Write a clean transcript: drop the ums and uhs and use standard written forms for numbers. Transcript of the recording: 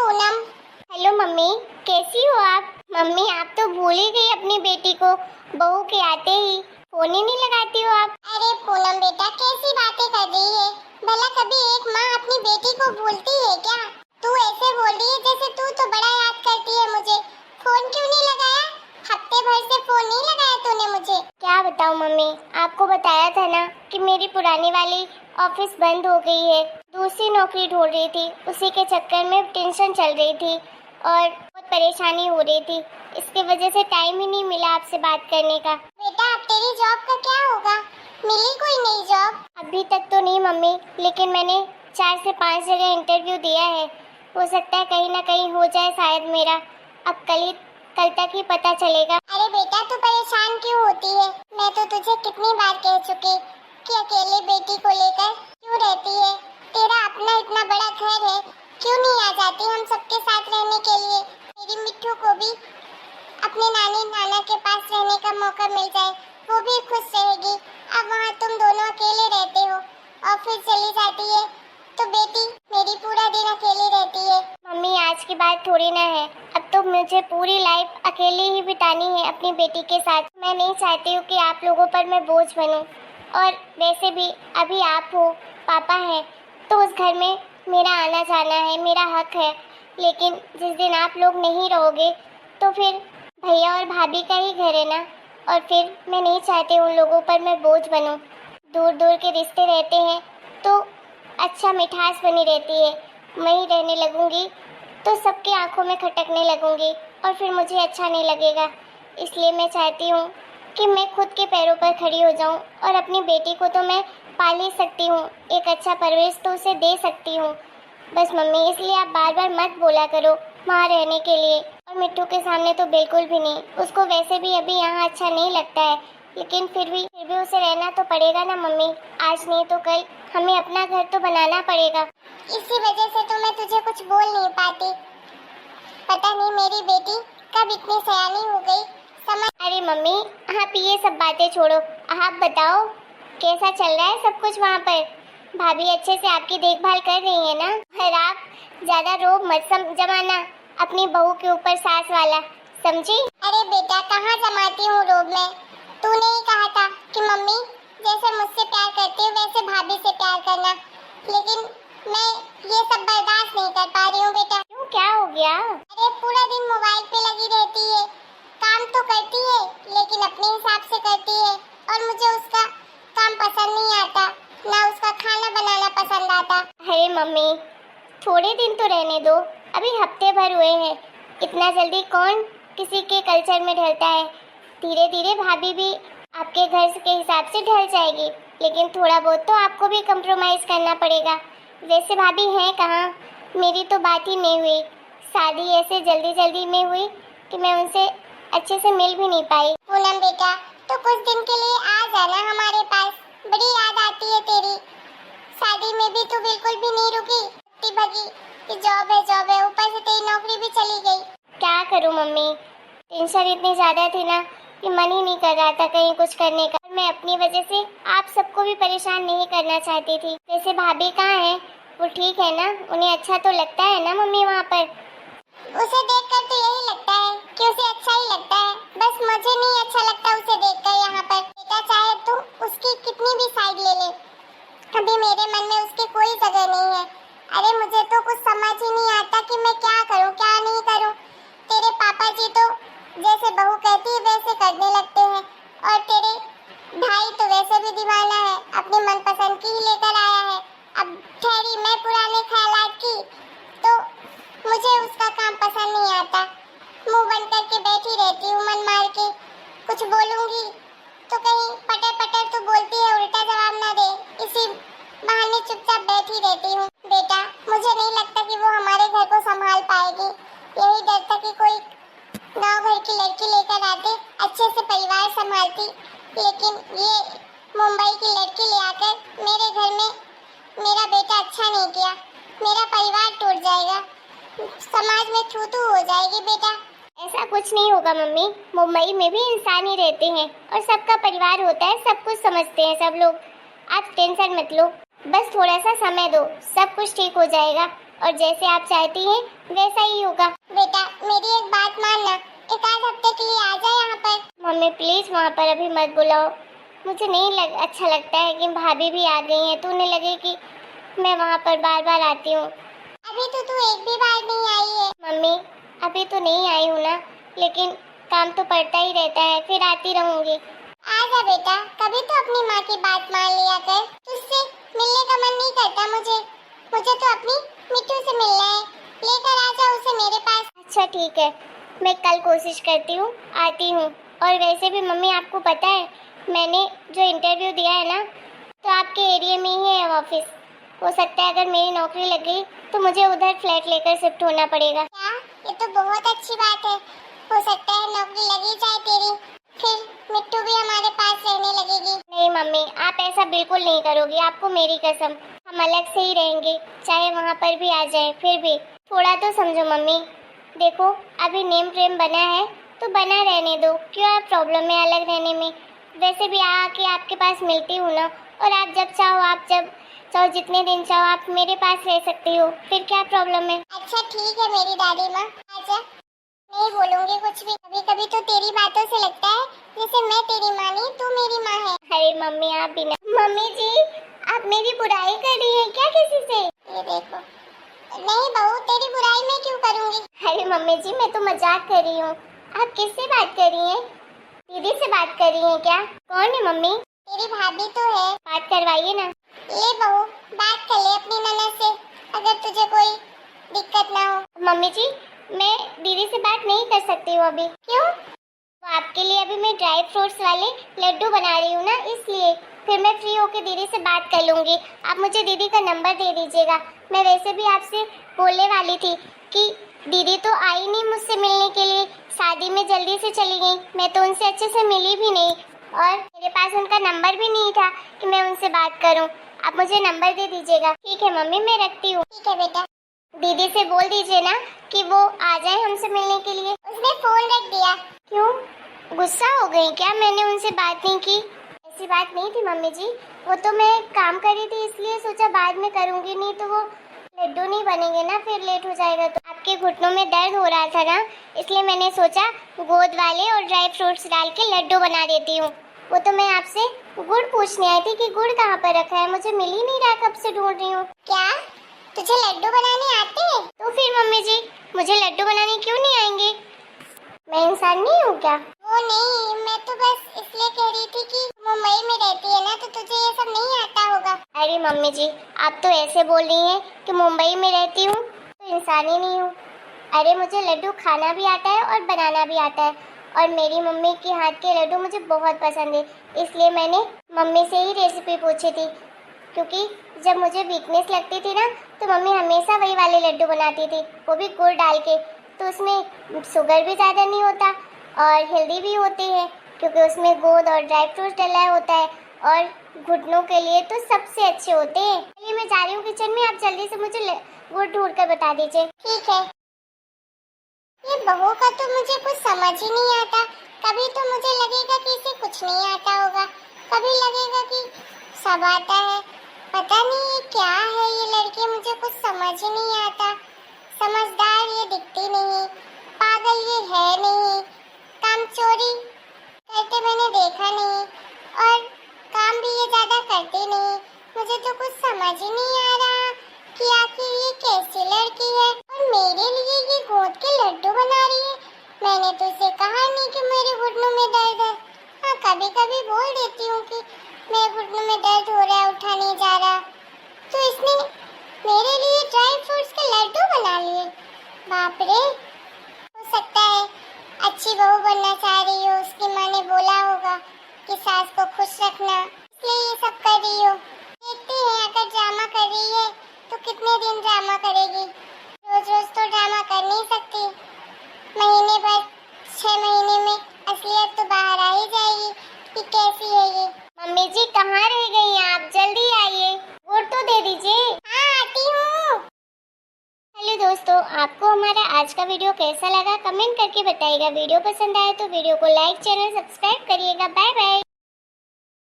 Poonam. Hello mummy, कैसी हो आप? मम्मी आप तो भूल ही गई अपनी बेटी को। बहू के आते ही फोन ही नहीं लगाती हो आप। अरे पूनम बेटा, कैसी बातें कर रही है? भला कभी एक माँ अपनी बेटी को भूलती है क्या? तू ऐसे बोल रही है जैसे तू तो बड़ा याद करती है मुझे। फोन क्यों नहीं लगाया? हफ्ते भर से फोन नहीं लगाया तूने मुझे। क्या बताऊं मम्मी, आपको बताया था ना कि मेरी पुरानी वाली ऑफिस बंद हो गई है। दूसरी नौकरी ढूंढ रही थी, उसी के चक्कर में टेंशन चल रही थी और बहुत परेशानी हो रही थी। इसकी वजह से टाइम ही नहीं मिला आपसे बात करने का। बेटा अब तेरी जॉब का क्या होगा? मिली कोई नई जॉब? अभी तक तो नहीं मम्मी, लेकिन मैंने 4 से 5 जगह इंटरव्यू दिया है। हो सकता है कहीं ना कहीं हो जाए शायद मेरा। अब कल तक ही पता चलेगा। अरे बेटा तू परेशान क्यों होती है? मैं तो तुझे कितनी बार कह चुकी कि अकेले बेटी को लेकर क्यों रहती है? तेरा अपना इतना बड़ा घर है, क्यों नहीं आ जाती हम सबके साथ रहने के लिए? मेरी मिट्ठू को भी अपने नानी नाना के पास रहने का मौका मिल जाए, वो भी खुश रहेगी। अब वहाँ तुम दोनों अकेले रहते हो, ऑफिस चली जाती है तो बेटी मेरी पूरा दिन अकेली रहती है। मम्मी आज की बात थोड़ी ना है, अब तो मुझे पूरी लाइफ अकेली ही बितानी है अपनी बेटी के साथ। मैं नहीं चाहती हूँ कि आप लोगों पर मैं बोझ बनूं। और वैसे भी अभी आप हो, पापा हैं, तो उस घर में मेरा आना जाना है, मेरा हक है। लेकिन जिस दिन आप लोग नहीं रहोगे तो फिर भैया और भाभी का ही घर है ना। और फिर मैं नहीं चाहती उन लोगों पर मैं बोझ बनूं। दूर दूर के रिश्ते रहते हैं तो अच्छा मिठास बनी रहती है। वहीं रहने लगूंगी तो सबके आंखों में खटकने लगूंगी और फिर मुझे अच्छा नहीं लगेगा। इसलिए मैं चाहती हूँ कि मैं खुद के पैरों पर खड़ी हो जाऊँ और अपनी बेटी को तो मैं पाल ही सकती हूँ, एक अच्छा परवरिश तो उसे दे सकती हूँ। बस मम्मी इसलिए आप बार बार मत बोला करो वहाँ रहने के लिए। और मिट्टू के सामने तो बिल्कुल भी नहीं, उसको वैसे भी अभी यहाँ अच्छा नहीं लगता है। लेकिन फिर भी उसे रहना तो पड़ेगा ना मम्मी। आज नहीं तो कल हमें अपना घर तो बनाना पड़ेगा। इसी वजह से तो मैं तुझे कुछ बोल नहीं पाती। पता नहीं मेरी बेटी कब इतनी सयानी हो गई समझ। अरे मम्मी आप ये सब बातें छोड़ो, आप बताओ कैसा चल रहा है सब कुछ वहाँ पर? भाभी अच्छे से आपकी देखभाल कर रही है ना? और आप ज्यादा रोब मत जमाना अपनी बहू के ऊपर सास वाला, समझी? अरे बेटा कहाँ जमाती हूँ रोब मैं? तूने ही कहा था कि मम्मी जैसे मुझसे प्यार करती है वैसे भाभी से प्यार करना। लेकिन मैं ये सब बर्दाश्त नहीं कर पा रही हूँ बेटा। क्यों, क्या हो गया? अरे पूरा दिन मोबाइल पे लगी रहती है, काम तो करती है लेकिन अपने हिसाब से करती है। और मुझे उसका काम पसंद नहीं आता, ना उसका खाना बनाना पसंद आता। अरे मम्मी थोड़े दिन तो रहने दो, अभी हफ्ते भर हुए हैं। इतना जल्दी कौन किसी के कल्चर में ढलता है? धीरे धीरे भाभी भी आपके घर के हिसाब से ढल जाएगी। लेकिन थोड़ा बहुत तो आपको भी कंप्रोमाइज करना पड़ेगा। वैसे भाभी हैं कहाँ? मेरी तो बात ही नहीं हुई। शादी ऐसे जल्दी जल्दी में हुई कि मैं उनसे अच्छे से मिल भी नहीं पाई। पूनम बेटा तो कुछ दिन के लिए आ जाना हमारे पास, बड़ी याद आती है तेरी। शादी में भी तू बिल्कुल भी नहीं रुकी, भगी कि जॉब है, ऊपर से तेरी नौकरी भी चली गई। क्या करूं मम्मी, टेंशन इतनी ज्यादा थी ना कि मन ही नहीं कर रहा था कहीं कुछ करने का। मैं अपनी वजह से आप सबको भी परेशान नहीं करना चाहती थी। वैसे भाभी कहाँ है? वो ठीक है ना? उन्हें अच्छा तो लगता है ना मम्मी वहाँ पर? उसे देखकर तो यही लगता है कि उसे अच्छा ही लगता है, बस मुझे नहीं अच्छा लगता उसे देखकर यहाँ पर। बेटा चाहे तू उसकी कितनी भी साइड ले ले, अभी मेरे मन में उसकी कोई जगह नहीं है। अरे मुझे तो कुछ समझ ही नहीं आता कि मैं क्या करूँ क्या नहीं करूँ। तेरे पापा जी तो जैसे बहू कहती है वैसे करने लगते हैं, और तेरे भाई तो वैसे भी दीवाना है, अपनी मनपसंद की ही लेकर आया है। अब ठहरी मैं पुराने ख्यालात की, तो मुझे उसका काम पसंद नहीं आता। मुंह बंद करके बैठी रहती हूँ मन मार के। कुछ बोलूंगी तो कहीं पटर पटर तो बोलती है, उल्टा जवाब ना दे, इसी बहाने चुपचाप बैठी रहती हूँ। बेटा मुझे नहीं लगता कि वो हमारे घर को संभाल पाएगी। यही डर था कि कोई गाँव भर की लड़की लेकर आते, अच्छे से परिवार संभालती। लेकिन ये मुंबई की लड़की ले आकर मेरे घर में मेरा बेटा अच्छा नहीं किया। मेरा परिवार टूट जाएगा, समाज में छूतू हो जाएगी। बेटा ऐसा कुछ नहीं होगा मम्मी, मुंबई में भी इंसान ही रहते हैं और सबका परिवार होता है, सब कुछ समझते हैं सब लोग। आप टेंशन मत लो, बस थोड़ा सा समय दो, सब कुछ ठीक हो जाएगा। और जैसे आप चाहती हैं वैसा ही होगा। बेटा मेरी एक बात मानना, एक आध हफ्ते के लिए आ जा यहाँ पर। मम्मी प्लीज वहाँ पर अभी मत बुलाओ, मुझे नहीं अच्छा लगता है कि भाभी भी आ गई हैं तो उन्हें लगे कि मैं वहाँ पर बार बार आती हूँ। अभी तो तू एक भी बार नहीं आई है। मम्मी अभी तो नहीं आई हूँ ना, लेकिन काम तो पड़ता ही रहता है, फिर आती रहूंगी। आजा बेटा, कभी तो अपनी माँ की बात मान लिया कर। तुझसे मिलने का मन नहीं करता मुझे तो अपनी मिट्टू से मिलना है। लेकर आजा उसे मेरे पास। अच्छा ठीक है, मैं कल कोशिश करती हूँ, आती हूँ। और वैसे भी मम्मी आपको पता है मैंने जो इंटरव्यू दिया है ना, तो आपके एरिया में ही है ऑफिस। हो सकता है अगर मेरी नौकरी लग गई तो मुझे उधर फ्लैट लेकर शिफ्ट होना पड़ेगा। क्या? ये तो बहुत अच्छी बात है। हो सकता है नौकरी लगी जाए तेरी, फिर मिट्टू भी हमारे पास रहने लगेगी। नहीं मम्मी, आप ऐसा बिल्कुल नहीं करोगी, आपको मेरी कसम। हम अलग से ही रहेंगे, चाहे वहाँ पर भी आ जाए। फिर भी थोड़ा तो समझो मम्मी। देखो अभी नेम प्रेम बना है तो बना रहने दो, क्यों आप प्रॉब्लम है अलग रहने में। वैसे भी आके आपके पास मिलती हूँ ना, और आप जब चाहो जितने दिन चाहो आप मेरे पास रह सकती हो, फिर क्या प्रॉब्लम है। अच्छा ठीक है मेरी दादी माँ, आजा। नहीं बोलूंगी कुछ भी। कभी कभी तो तेरी बातों से लगता है जैसे मैं तेरी माँ नहीं तू मेरी माँ है। अरे मम्मी आप भी ना। मम्मी जी आप मेरी बुराई कर रही हैं क्या किसी से? ये देखो। नहीं बहू, तेरी बुराई मैं क्यों करूंगी। अरे मम्मी जी मैं तो मजाक कर रही हूँ। आप किससे बात कर रही हैं? दीदी से बात कर रही हैं क्या? कौन है मम्मी? तेरी भाभी तो है। बात करवाइए ना। ले बहू बात कर ले अपनी ननद से, अगर तुझे कोई दिक्कत ना हो। मम्मी जी मैं दीदी से बात नहीं कर सकती हूँ अभी। क्यों? तो आपके लिए अभी मैं ड्राई फ्रूट्स वाले लड्डू बना रही हूँ ना, इसलिए। फिर मैं फ्री होके दीदी से बात कर लूँगी। आप मुझे दीदी का नंबर दे दीजिएगा। मैं वैसे भी आपसे बोलने वाली थी कि दीदी तो आई नहीं मुझसे मिलने के लिए, शादी में जल्दी से चली गई। मैं तो उनसे अच्छे से मिली भी नहीं, और मेरे पास उनका नंबर भी नहीं था कि मैं उनसे बात करूं। आप मुझे नंबर दे दीजिएगा। ठीक है मम्मी मैं रखती हूँ। ठीक है बेटा। दीदी से बोल दीजिए ना कि वो आ जाए हमसे मिलने के लिए। उसने फोन रख दिया। क्यों? गुस्सा हो गई क्या? मैंने उनसे बात नहीं की। ऐसी बात नहीं थी मम्मी जी, वो तो मैं काम कर रही थी इसलिए सोचा बाद में करूँगी, नहीं तो वो लड्डू नहीं बनेंगे ना, फिर लेट हो जाएगा। तो आपके घुटनों में दर्द हो रहा था ना, इसलिए मैंने सोचा गोद वाले और ड्राई फ्रूट्स डाल के लड्डू बना देती हूँ। वो तो मैं आपसे गुड़ पूछने आई थी कि गुड़ कहाँ पर रखा है, मुझे मिल ही नहीं रहा, कब से ढूंढ रही हूँ। क्या तुझे लड्डू बनाने आते हैं? तो फिर मम्मी जी मुझे लड्डू बनाने क्यों नहीं आएंगे? मैं इंसान नहीं हूँ क्या? वो नहीं, मैं तो बस इसलिए कह रही थी कि मुंबई में रहती है ना, तो तुझे ये सब नहीं आता होगा। अरे मम्मी जी आप तो ऐसे बोल रही हैं कि मुंबई में रहती हूँ तो इंसान ही नहीं हूँ। अरे मुझे लड्डू खाना भी आता है और बनाना भी आता है, और मेरी मम्मी के हाथ के लड्डू मुझे बहुत पसंद है, इसलिए मैंने मम्मी से ही रेसिपी पूछी थी। क्योंकि जब मुझे वीकनेस लगती थी ना तो मम्मी हमेशा वही वाले लड्डू बनाती थी, वो भी गुड़ डाल के। तो उसमें शुगर भी ज़्यादा नहीं होता और हेल्दी भी होते हैं, क्योंकि उसमें गोंद और ड्राई फ्रूट्स डला होता है, और घुटनों के लिए तो सबसे अच्छे होते हैं। चलिए मैं जा रही हूँ किचन में, आप जल्दी से मुझे गुड़ ढूंढ कर बता दीजिए। ठीक है। ये बहू का तो मुझे कुछ समझ ही नहीं आता। कभी तो मुझे लगेगा कि इसे कुछ नहीं आता होगा, कभी लगेगा कि सब आता है। पता नहीं ये क्या है, ये लड़की मुझे कुछ समझ ही नहीं आता। समझदार ये दिखती नहीं, पागल ये है नहीं, काम चोरी करते मैंने देखा नहीं, और काम भी ये ज्यादा करती नहीं। मुझे तो कुछ समझ ही नहीं आ रहा कि आखिर ये कैसी लड़की है, और मेरे लिए ये गोद के लड्डू बना रही है। मैंने तो इसे कहा नहीं कि मेरे घुटनों में दर्द है। हाँ कभी कभी बोल देती हूँ कि मेरे घुटनों में दर्द हो रहा है, उठा नहीं जा रहा, तो इसने मेरे लिए ड्राई फ्रूट्स के लड्डू बना लिए। बाप रे, हो सकता है अच्छी बहू बनना चाह रही हो, उसकी माँ ने बोला होगा कि सास को खुश रखना, इसलिए ये सब कर रही हो। देखते हैं अगर ड्रामा कर रही है तो कितने दिन ड्रामा करेगी। रोज रोज तो ड्रामा कर नहीं सकती, महीने भर 6 महीने में असलियत तो बाहर आ ही जाएगी कि कैसी है ये। मम्मी जी कहाँ रह गई हैं आप? जल्दी आइए, गुड़ तो दे दीजिए। हाँ आती हूँ। हेलो दोस्तों, आपको हमारा आज का वीडियो कैसा लगा कमेंट करके बताइएगा। वीडियो पसंद आए तो वीडियो को लाइक, चैनल सब्सक्राइब करिएगा। Bye bye.